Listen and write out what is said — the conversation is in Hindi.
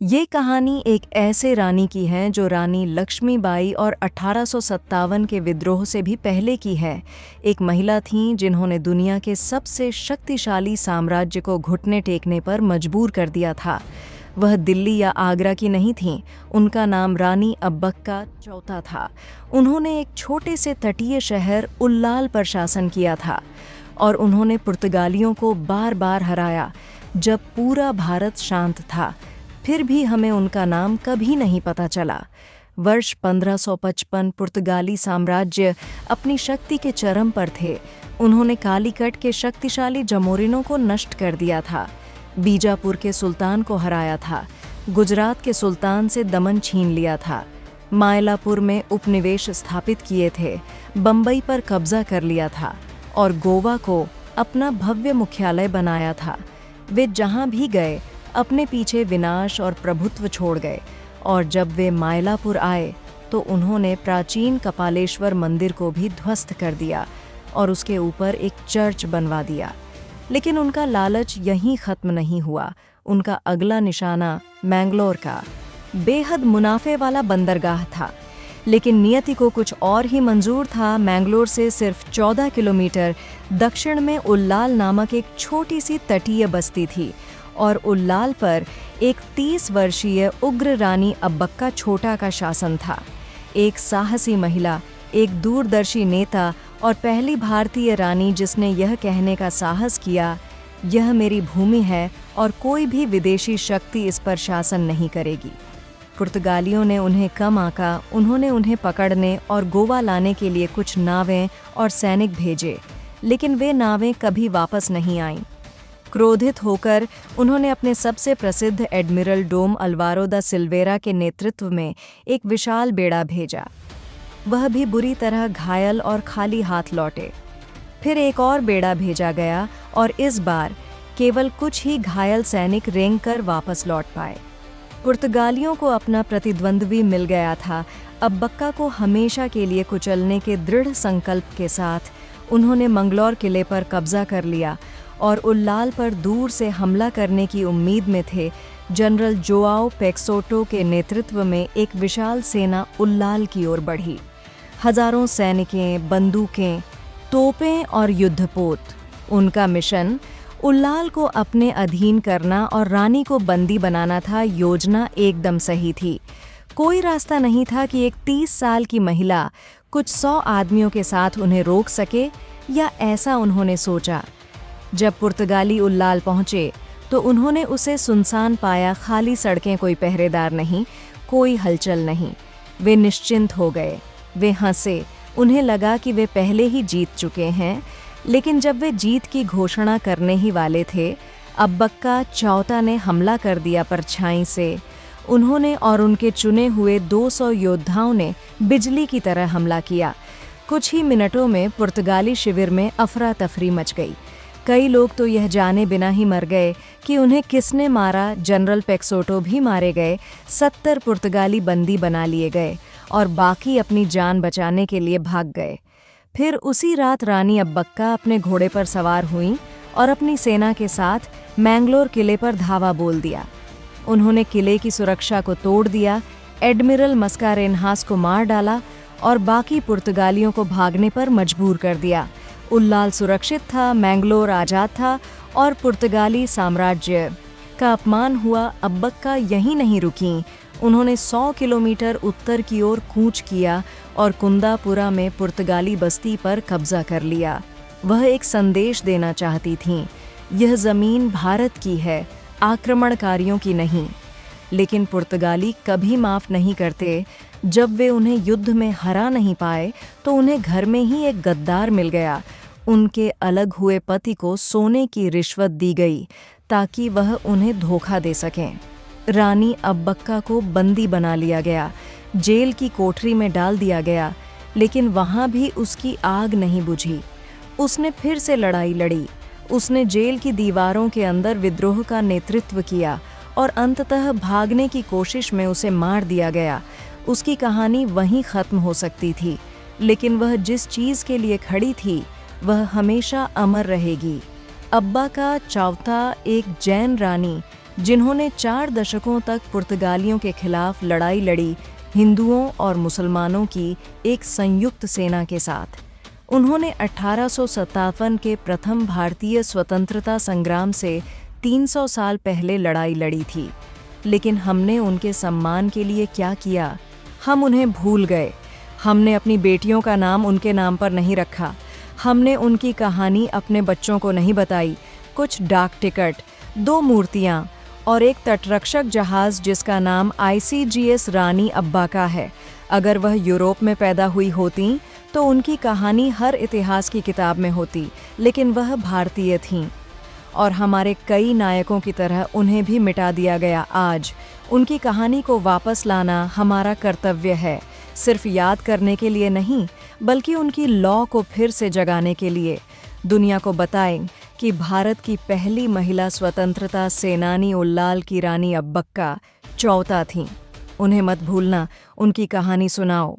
ये कहानी एक ऐसे रानी की है जो रानी लक्ष्मीबाई और 1857 के विद्रोह से भी पहले की है। एक महिला थीं जिन्होंने दुनिया के सबसे शक्तिशाली साम्राज्य को घुटने टेकने पर मजबूर कर दिया था। वह दिल्ली या आगरा की नहीं थीं, उनका नाम रानी अब्बक्का चौथा था। उन्होंने एक छोटे से तटीय शहर उल्लाल पर शासन किया था और उन्होंने पुर्तगालियों को बार बार हराया जब पूरा भारत शांत था। फिर भी हमें उनका नाम कभी नहीं पता चला। वर्ष 1555 पुर्तगाली साम्राज्य अपनी शक्ति के चरम पर थे। उन्होंने कालीकट के शक्तिशाली जमोरिनों को नष्ट कर दिया था, बीजापुर के सुल्तान को हराया था, गुजरात के सुल्तान से दमन छीन लिया था, मायलापुर में उपनिवेश स्थापित किए थे, बम्बई पर कब्जा कर लिया था और गोवा को अपना भव्य मुख्यालय बनाया था। वे जहां भी गए अपने पीछे विनाश और प्रभुत्व छोड़ गए और जब वे मायलापुर आए तो उन्होंने प्राचीन कपालेश्वर मंदिर को भी ध्वस्त कर दिया और उसके ऊपर एक चर्च बनवा दिया। लेकिन उनका लालच यहीं खत्म नहीं हुआ। उनका अगला निशाना मैंगलोर का बेहद मुनाफे वाला बंदरगाह था, लेकिन नियति को कुछ और ही मंजूर था। मैंगलोर से सिर्फ 14 किलोमीटर दक्षिण में उल्लाल नामक एक छोटी सी तटीय बस्ती थी और उल्लाल पर एक 30 वर्षीय उग्र रानी अब्बक्का छोटा का शासन था। एक साहसी महिला, एक दूरदर्शी नेता और पहली भारतीय रानी जिसने यह कहने का साहस किया, यह मेरी भूमि है और कोई भी विदेशी शक्ति इस पर शासन नहीं करेगी। पुर्तगालियों ने उन्हें कम आंका। उन्होंने उन्हें पकड़ने और गोवा लाने के लिए कुछ नावें और सैनिक भेजे, लेकिन वे नावें कभी वापस नहीं आईं। क्रोधित होकर उन्होंने अपने सबसे प्रसिद्ध एडमिरल डोम अल्वारो दा सिल्वेरा के नेतृत्व में एक विशाल बेड़ा भेजा। वह भी बुरी तरह घायल और खाली हाथ लौटे। फिर एक और बेड़ा भेजा गया और इस बार केवल कुछ ही घायल सैनिक रेंग कर वापस लौट पाए। पुर्तगालियों को अपना प्रतिद्वंद्वी मिल गया था। अब्बक्का को हमेशा के लिए कुचलने के दृढ़ संकल्प के साथ उन्होंने मंगलौर किले पर कब्जा कर लिया और उल्लाल पर दूर से हमला करने की उम्मीद में थे। जनरल जोआओ पेक्सोटो के नेतृत्व में एक विशाल सेना उल्लाल की ओर बढ़ी। हजारों सैनिकें, बंदूकें, तोपें और युद्धपोत। उनका मिशन उल्लाल को अपने अधीन करना और रानी को बंदी बनाना था। योजना एकदम सही थी। कोई रास्ता नहीं था कि एक 30 साल की महिला कुछ 100 आदमियों के साथ उन्हें रोक सके, या ऐसा उन्होंने सोचा। जब पुर्तगाली उल्लाल पहुंचे तो उन्होंने उसे सुनसान पाया। खाली सड़कें, कोई पहरेदार नहीं, कोई हलचल नहीं। वे निश्चिंत हो गए। वे हंसे। उन्हें लगा कि वे पहले ही जीत चुके हैं। लेकिन जब वे जीत की घोषणा करने ही वाले थे, अब्बक्का चौथा ने हमला कर दिया परछाई से। उन्होंने और उनके चुने हुए 200 योद्धाओं ने बिजली की तरह हमला किया। कुछ ही मिनटों में पुर्तगाली शिविर में अफरा तफरी मच गई। कई लोग तो यह जाने बिना ही मर गए कि उन्हें किसने मारा। जनरल पेक्सोटो भी मारे गए। 70 पुर्तगाली बंदी बना लिए गए और बाकी अपनी जान बचाने के लिए भाग गए। फिर उसी रात रानी अब्बक्का अपने घोड़े पर सवार हुईं और अपनी सेना के साथ मैंगलोर किले पर धावा बोल दिया। उन्होंने किले की सुरक्षा को तोड़ दिया, एडमिरल मस्कारेनहास को मार डाला और बाकी पुर्तगालियों को भागने पर मजबूर कर दिया। उल्लाल सुरक्षित था, मैंगलोर आज़ाद था और पुर्तगाली साम्राज्य का अपमान हुआ। अब्बक्का यहीं नहीं रुकीं। उन्होंने 100 किलोमीटर उत्तर की ओर कूच किया और कुंदापुरा में पुर्तगाली बस्ती पर कब्जा कर लिया। वह एक संदेश देना चाहती थीं, यह ज़मीन भारत की है, आक्रमणकारियों की नहीं। लेकिन पुर्तगाली कभी माफ़ नहीं करते। जब वे उन्हें युद्ध में हरा नहीं पाए तो उन्हें घर में ही एक गद्दार मिल गया। उनके अलग हुए पति को सोने की रिश्वत दी गई ताकि वह उन्हें धोखा दे सकें। रानी अब्बक्का को बंदी बना लिया गया, जेल की कोठरी में डाल दिया गया, लेकिन वहाँ भी उसकी आग नहीं बुझी। उसने फिर से लड़ाई लड़ी। उसने जेल की दीवारों के अंदर विद्रोह का नेतृत्व किया और अंततः भागने की कोशिश में उसे मार दिया गया। उसकी कहानी वहीं ख़त्म हो सकती थी, लेकिन वह जिस चीज़ के लिए खड़ी थी वह हमेशा अमर रहेगी। अब्बक्का चौथा एक जैन रानी जिन्होंने 4 दशकों तक पुर्तगालियों के खिलाफ लड़ाई लड़ी, हिंदुओं और मुसलमानों की एक संयुक्त सेना के साथ। उन्होंने 1857 के प्रथम भारतीय स्वतंत्रता संग्राम से 300 साल पहले लड़ाई लड़ी थी। लेकिन हमने उनके सम्मान के लिए क्या किया? हम उन्हें भूल गए। हमने अपनी बेटियों का नाम उनके नाम पर नहीं रखा। हमने उनकी कहानी अपने बच्चों को नहीं बताई। कुछ डाक टिकट, 2 मूर्तियां और एक तटरक्षक जहाज जिसका नाम ICGS रानी अब्बा का है। अगर वह यूरोप में पैदा हुई होती तो उनकी कहानी हर इतिहास की किताब में होती, लेकिन वह भारतीय थीं। और हमारे कई नायकों की तरह उन्हें भी मिटा दिया गया। आज उनकी कहानी को वापस लाना हमारा कर्तव्य है, सिर्फ याद करने के लिए नहीं, बल्कि उनकी लौ को फिर से जगाने के लिए। दुनिया को बताएं कि भारत की पहली महिला स्वतंत्रता सेनानी उल्लाल की रानी अब्बक्का चौथा थीं। उन्हें मत भूलना, उनकी कहानी सुनाओ।